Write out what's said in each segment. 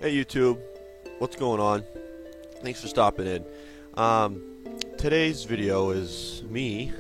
Hey YouTube, what's going on? Thanks for stopping in. Today's video is me,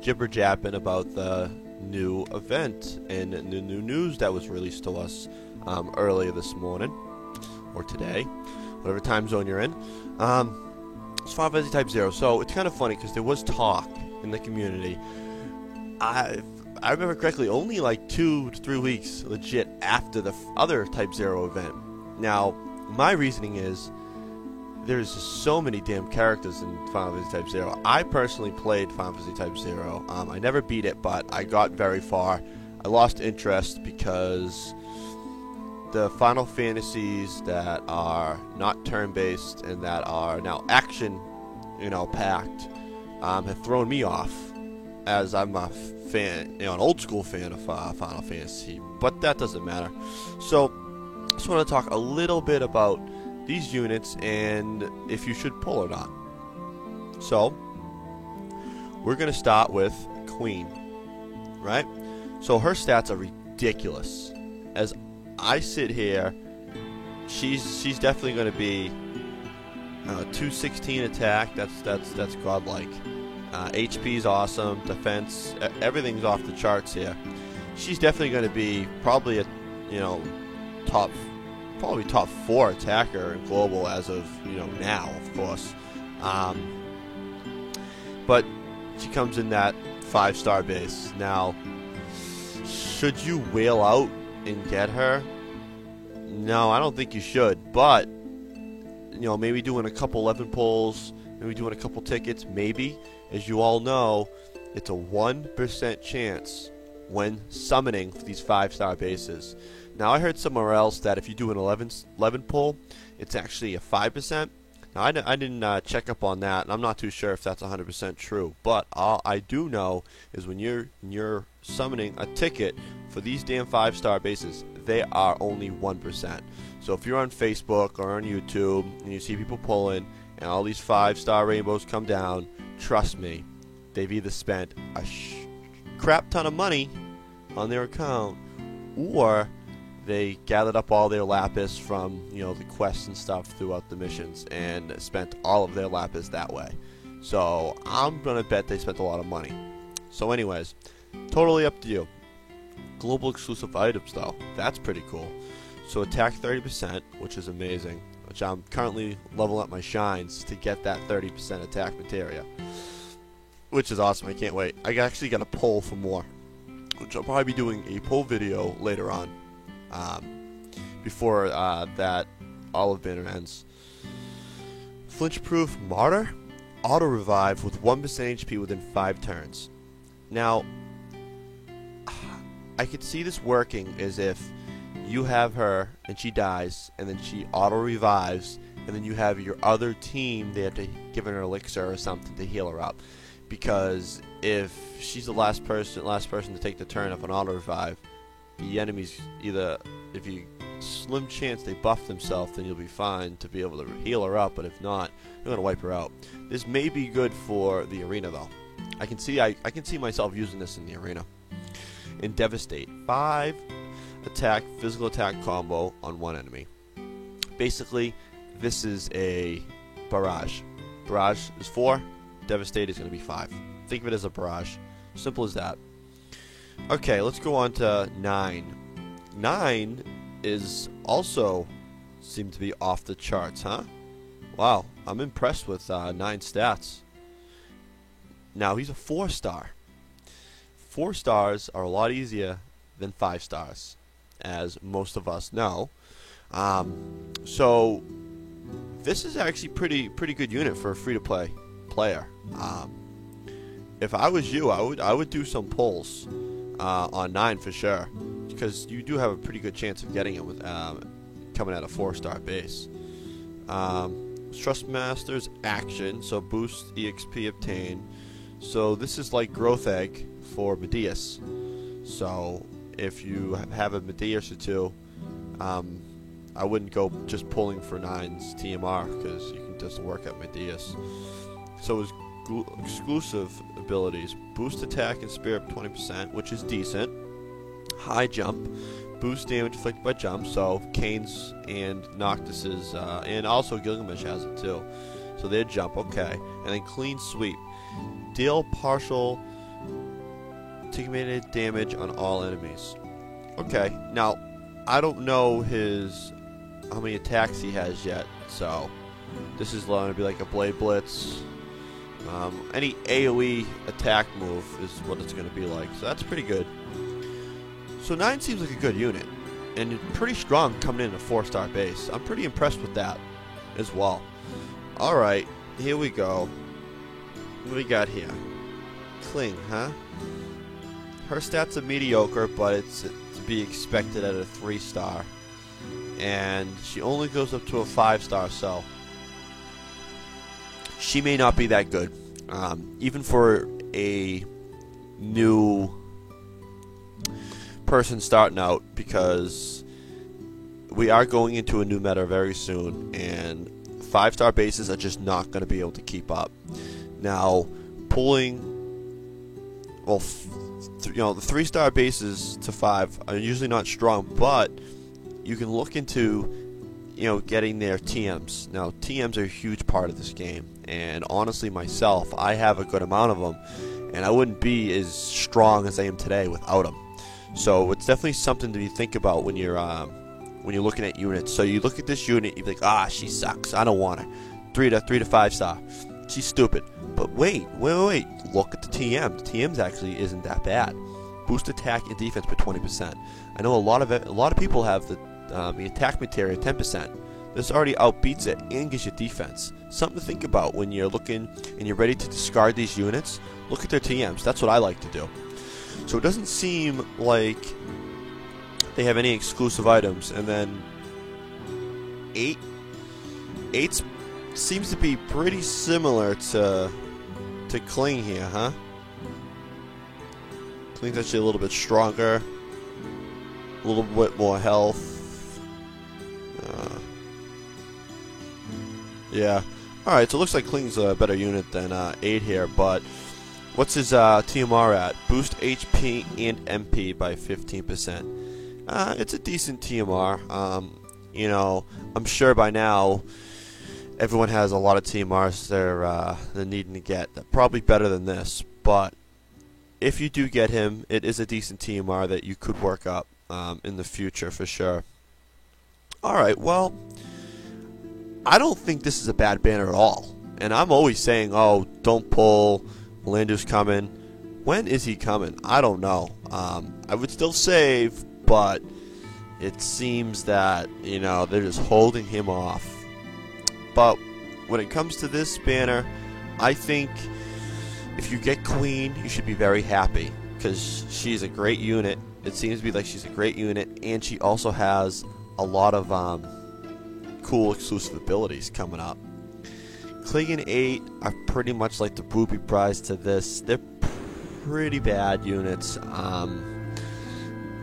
jibber japping about the new event and the new news that was released to us earlier this morning, or today, whatever time zone you're in. It's Final Fantasy Type 0, so it's kind of funny because there was talk in the community. I remember correctly, only like 2 to 3 weeks legit after the other Type 0 event. Now, my reasoning is there's just so many damn characters in Final Fantasy Type 0. I personally played Final Fantasy Type 0. I never beat it, but I got very far. I lost interest because the Final Fantasies that are not turn-based and that are now action, packed, have thrown me off, as I'm a fan, an old school fan of Final Fantasy, but that doesn't matter. So, I just want to talk a little bit about these units and if you should pull or not. So, we're going to start with Queen, right? So her stats are ridiculous. As I sit here, she's definitely going to be 216 attack. That's godlike. HP is awesome. Defense, everything's off the charts here. She's definitely going to be probably a top 4 attacker in global as of now, of course. But she comes in that 5-star base. Now, should you whale out and get her? No, I don't think you should. But maybe doing a couple 11 pulls, maybe doing a couple tickets, maybe. As you all know, it's a 1% chance when summoning these 5-star bases. Now, I heard somewhere else that if you do an 11 pull, it's actually a 5%. Now, I didn't check up on that, and I'm not too sure if that's 100% true. But all I do know is when you're summoning a ticket for these damn 5-star bases, they are only 1%. So if you're on Facebook or on YouTube and you see people pulling and all these 5-star rainbows come down, trust me, they've either spent a crap ton of money on their account, or they gathered up all their lapis from the quests and stuff throughout the missions and spent all of their lapis that way. So I'm gonna bet they spent a lot of money. So anyways, totally up to you. Global exclusive items though, that's pretty cool. So attack 30%, which is amazing, which I'm currently leveling up my shines to get that 30% attack materia, which is awesome. I can't wait. I actually got a pull for more, which I'll probably be doing a pull video later on, before that olive banner ends. Flinch-proof martyr, auto revive with 1% HP within 5 turns. Now, I could see this working as if you have her and she dies, and then she auto revives, and then you have your other team there to give her an elixir or something to heal her up. Because if she's the last person to take the turn of an auto revive, the enemies either, if you slim chance they buff themselves, then you'll be fine to be able to heal her up. But if not, you're gonna wipe her out. This may be good for the arena though. I can see myself using this in the arena. In Devastate, 5 attack, physical attack combo on one enemy. Basically, this is a barrage. Barrage is 4, Devastate is going to be 5. Think of it as a barrage. Simple as that. Okay, let's go on to 9. 9 is also seemed to be off the charts, huh? Wow, I'm impressed with 9 stats. Now, he's a 4-star. 4 stars are a lot easier than 5 stars, as most of us know. So this is actually pretty good unit for a free-to-play player. If I was you, I would do some pulls on 9 for sure, because you do have a pretty good chance of getting it with coming at a 4-star base. Thrustmaster's action, so boost EXP obtained. So this is like Growth Egg for Medeus. So if you have a Medeus or 2, I wouldn't go just pulling for 9's TMR, because you can just work at Medeus. So his exclusive abilities: boost attack and spirit 20%, which is decent. High jump, boost damage inflicted by jump, so Kane's and Noctis's, and also Gilgamesh has it too. So they jump, okay. And then clean sweep. Deal partial ticketed damage on all enemies. Okay, now, I don't know how many attacks he has yet, so this is going to be like a Blade Blitz. Any AoE attack move is what it's going to be like, so that's pretty good. So 9 seems like a good unit, and pretty strong coming in a 4-star base. I'm pretty impressed with that as well. Alright, here we go. What do we got here? Kling, huh? Her stats are mediocre, but it's to be expected at a 3-star. And she only goes up to a 5-star, so she may not be that good. Even for a new person starting out, because we are going into a new meta very soon, and 5-star bases are just not going to be able to keep up. Now, pulling, well, the 3-star bases to 5 are usually not strong, but you can look into, getting their TMs. Now, TMs are a huge part of this game, and honestly, myself, I have a good amount of them, and I wouldn't be as strong as I am today without them. So it's definitely something to think about when you're looking at units. So you look at this unit, you be like, she sucks. I don't want her. 3 to 5-star. She's stupid. But wait. Look at the TM. The TMs actually isn't that bad. Boost attack and defense by 20%. I know a lot of people have the attack material 10%. This already outbeats it and gives you defense. Something to think about when you're looking and you're ready to discard these units. Look at their TMs. That's what I like to do. So it doesn't seem like they have any exclusive items. And then 8 seems to be pretty similar to Kling here, huh? Kling's actually a little bit stronger, a little bit more health. Yeah. Alright, so it looks like Kling's a better unit than 8 here, but what's his TMR at? Boost HP and MP by 15%. It's a decent TMR. I'm sure by now everyone has a lot of TMRs they're needing to get. They're probably better than this, but if you do get him, it is a decent TMR that you could work up in the future for sure. Alright, well, I don't think this is a bad banner at all. And I'm always saying, don't pull, Landu's coming. When is he coming? I don't know. I would still save, but it seems that, they're just holding him off. But when it comes to this banner, I think if you get Queen, you should be very happy, because she's a great unit. It seems to be like she's a great unit, and she also has a lot of cool exclusive abilities coming up. Kling and 8 are pretty much like the booby prize to this. They're pretty bad units.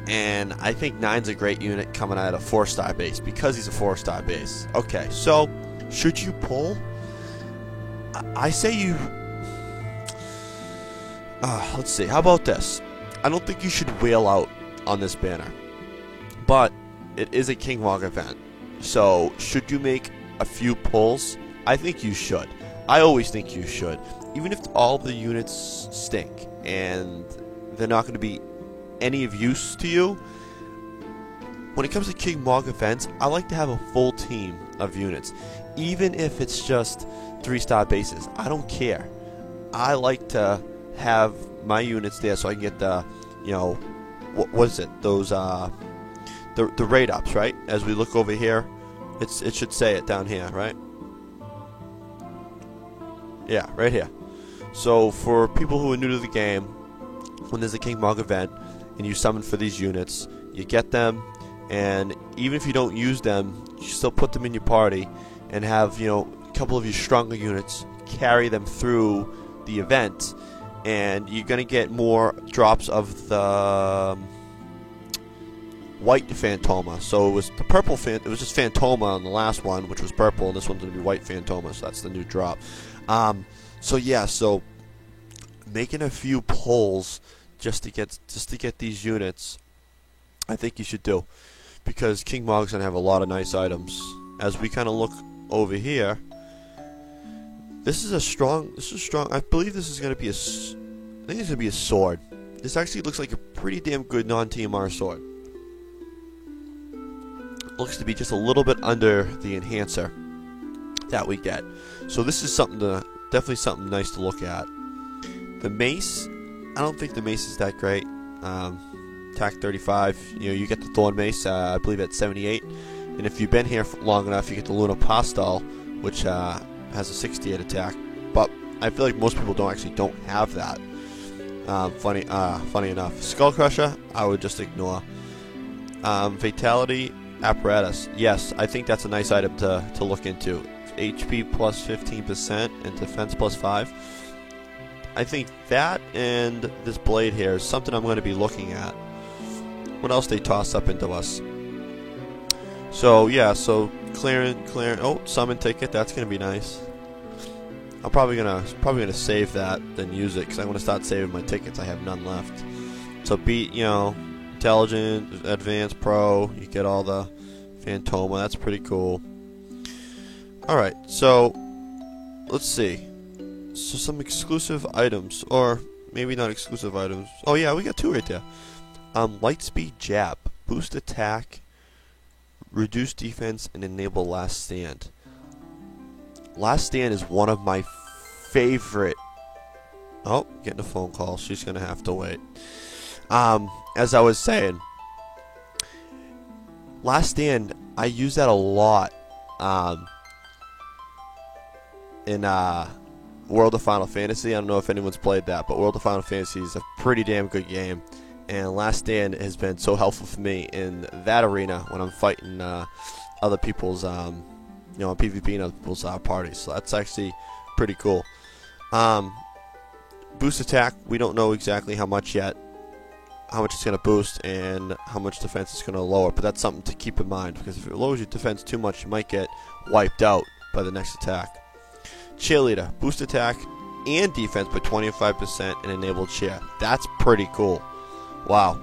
And I think 9's a great unit coming out of 4-star base because he's a 4-star base. Okay, so should you pull? I say you... let's see. How about this? I don't think you should whale out on this banner. But it is a King Mog event. So should you make a few pulls? I think you should. I always think you should. Even if all the units stink and they're not going to be any of use to you, when it comes to King Mog events, I like to have a full team of units. Even if it's just 3-star bases, I don't care. I like to have my units there so I can get the, what is it? Those, the raid ups, right? As we look over here, it should say it down here, right? Yeah, right here. So for people who are new to the game, when there's a King Mog event and you summon for these units, you get them, and even if you don't use them, you still put them in your party and have, a couple of your stronger units carry them through the event, and you're going to get more drops of the white Phantoma. So it was the purple it was just Phantoma on the last one, which was purple, and this one's going to be white Phantoma, so that's the new drop. So making a few pulls just to get these units I think you should do, because King Mog's gonna have a lot of nice items. As we kind of look over here, this is strong. I believe this is gonna be I think it's gonna be a sword. This actually looks like a pretty damn good non-TMR sword. Looks to be just a little bit under the enhancer that we get. So this is definitely something nice to look at. The mace, I don't think the mace is that great. Attack 35, you get the Thorn Mace, I believe at 78. And if you've been here for long enough, you get the Luna Postal, which has a 68 attack. But I feel like most people don't have that. Funny enough. Skull Crusher, I would just ignore. Fatality Apparatus, yes, I think that's a nice item to look into. HP plus 15% and defense plus 5. I think that and this blade here is something I'm going to be looking at. What else they toss up into us? So yeah, so clearing. Oh, summon ticket. That's going to be nice. I'm probably gonna save that then use it, because I want to start saving my tickets. I have none left. So beat, intelligent, advanced, pro. You get all the Phantoma. That's pretty cool. All right, so let's see. So some exclusive items, or maybe not exclusive items. Oh yeah, we got 2 right there. Lightspeed Jab, boost attack, reduce defense, and enable Last Stand. Last Stand is one of my favorite. Oh, getting a phone call. She's gonna have to wait. As I was saying, Last Stand, I use that a lot. In World of Final Fantasy. I don't know if anyone's played that, but World of Final Fantasy is a pretty damn good game, and Last Stand has been so helpful for me in that arena when I'm fighting other people's, PvP and other people's parties. So that's actually pretty cool. Boost attack, we don't know exactly how much yet, how much it's going to boost and how much defense it's going to lower, but that's something to keep in mind, because if it lowers your defense too much, you might get wiped out by the next attack. Cheerleader, boost attack and defense by 25% and enable cheer. That's pretty cool. Wow.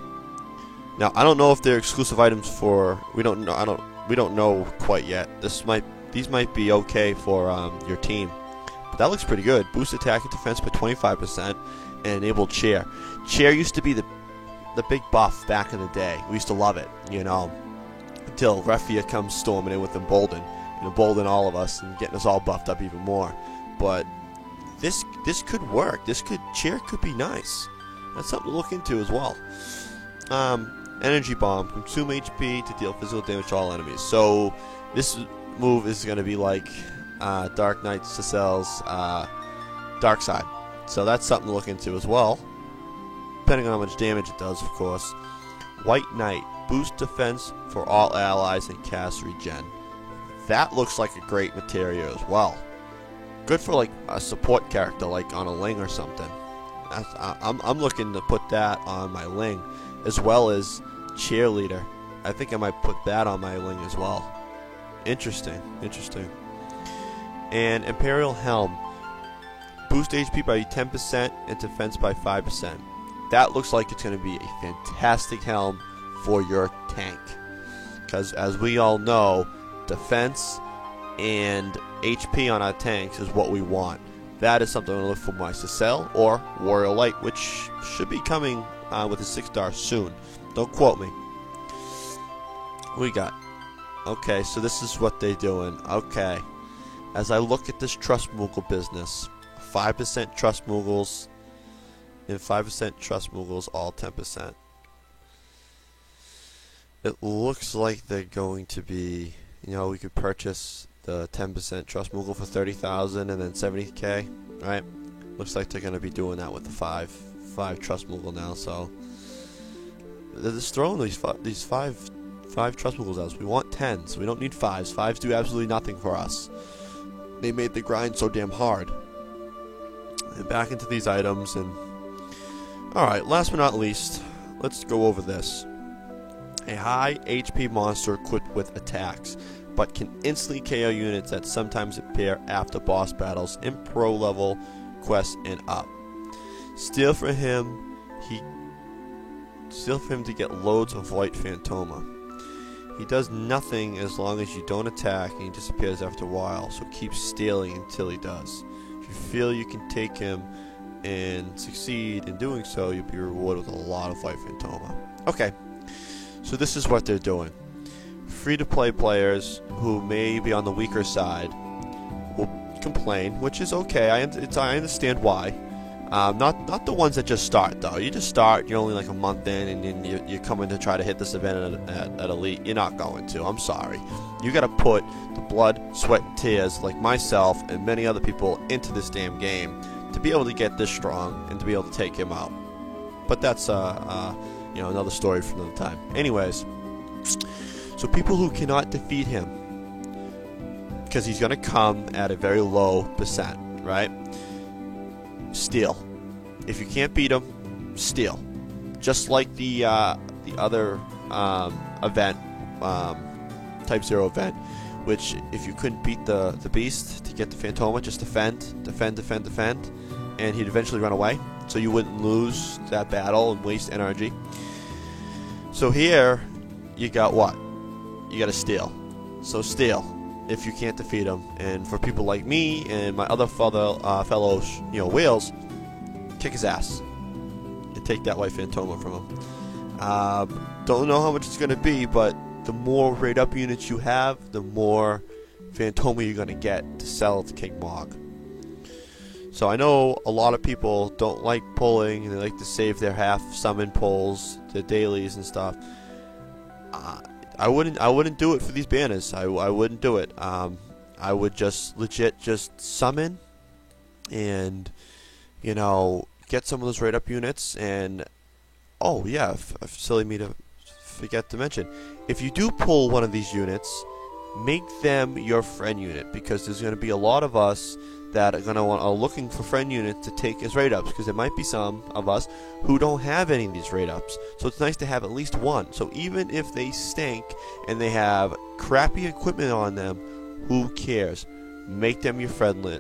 Now I don't know if they're exclusive items for. We don't know. We don't know quite yet. These might be okay for your team. But that looks pretty good. Boost attack and defense by 25% and enable cheer. Cheer used to be the big buff back in the day. We used to love it, until Refia comes storming in with Embolden. And embolden all of us and getting us all buffed up even more. But this could work. Cheer could be nice. That's something to look into as well. Energy Bomb, consume HP to deal physical damage to all enemies. So this move is going to be like Dark Knight Sissel's Dark Side. So that's something to look into as well, depending on how much damage it does, of course. White Knight, boost defense for all allies and cast regen. That looks like a great material as well. Good for like a support character, like on a Ling or something. I'm looking to put that on my Ling, as well as Cheerleader. I think I might put that on my Ling as well. Interesting. And Imperial Helm, boost HP by 10% and defense by 5%. That looks like it's going to be a fantastic helm for your tank, because as we all know, defense and HP on our tanks is what we want. That is something I'm going to look for my Sissel or Warrior Light, which should be coming with a 6-star soon. Don't quote me. What we got? Okay, so this is what they're doing. Okay. As I look at this Trust Moogle business, 5% Trust Moogles and 5% Trust Moogles, all 10%. It looks like they're going to be... we could purchase the 10% Trust Moogle for 30,000 and then 70k, right? Looks like they're going to be doing that with the 5 Trust Moogle now. So they're just throwing these five Trust Moogles at us. We want 10s. We don't need 5s. 5s do absolutely nothing for us. They made the grind so damn hard. And back into these items, and all right. Last but not least, let's go over this. A high HP monster equipped with attacks, but can instantly KO units that sometimes appear after boss battles in pro level quests and up. Steal for him, Steal for him to get loads of white Phantoma. He does nothing as long as you don't attack, and he disappears after a while, so keep stealing until he does. If you feel you can take him and succeed in doing so, you'll be rewarded with a lot of white Phantoma. Okay, so this is what they're doing. Free-to-play players who may be on the weaker side will complain, which is okay. I understand why. Not the ones that just start, though. You just start, you're only like a month in, and then you're coming to try to hit this event at Elite. You're not going to. I'm sorry. You got to put the blood, sweat, and tears, like myself and many other people, into this damn game to be able to get this strong and to be able to take him out. But that's another story for another time. Anyways, so people who cannot defeat him, because he's going to come at a very low percent, right? Steal. If you can't beat him, steal. Just like the other event, Type 0 event, which if you couldn't beat the beast to get the Phantoma, just defend, and he'd eventually run away, so you wouldn't lose that battle and waste energy. So here, you got what? You got to steal. So steal if you can't defeat him. And for people like me and my other fellow whales, kick his ass and take that white Phantoma from him. Don't know how much it's going to be, but the more raid up units you have, the more Phantoma you're going to get to sell to King Mog. So I know a lot of people don't like pulling, and they like to save their half summon pulls, their dailies and stuff. I wouldn't do it for these banners. I wouldn't do it. I would just legit summon and get some of those raid up units. And oh yeah, silly me to forget to mention, if you do pull one of these units, make them your friend unit, because there's going to be a lot of us that are looking for friend units to take as raid ups, because there might be some of us who don't have any of these raid ups. So it's nice to have at least one. So even if they stink and they have crappy equipment on them, who cares? Make them your friendlet.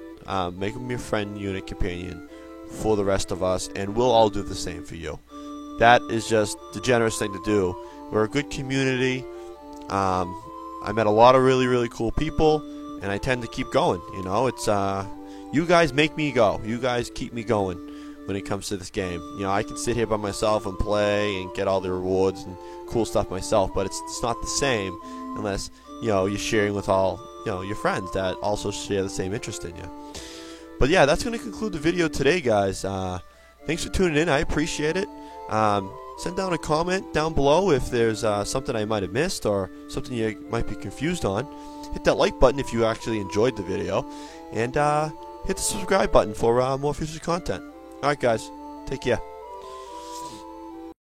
Make them your friend unit companion for the rest of us, and we'll all do the same for you. That is just the generous thing to do. We're a good community. I met a lot of really, really cool people, and I tend to keep going. It's you guys make me go. You guys keep me going when it comes to this game. I can sit here by myself and play and get all the rewards and cool stuff myself, but it's not the same unless you're sharing with all your friends that also share the same interest in you. But yeah, that's going to conclude the video today, guys. Thanks for tuning in. I appreciate it. Send down a comment down below if there's something I might have missed or something you might be confused on. Hit that like button if you actually enjoyed the video, and hit the subscribe button for more future content. Alright guys, take care.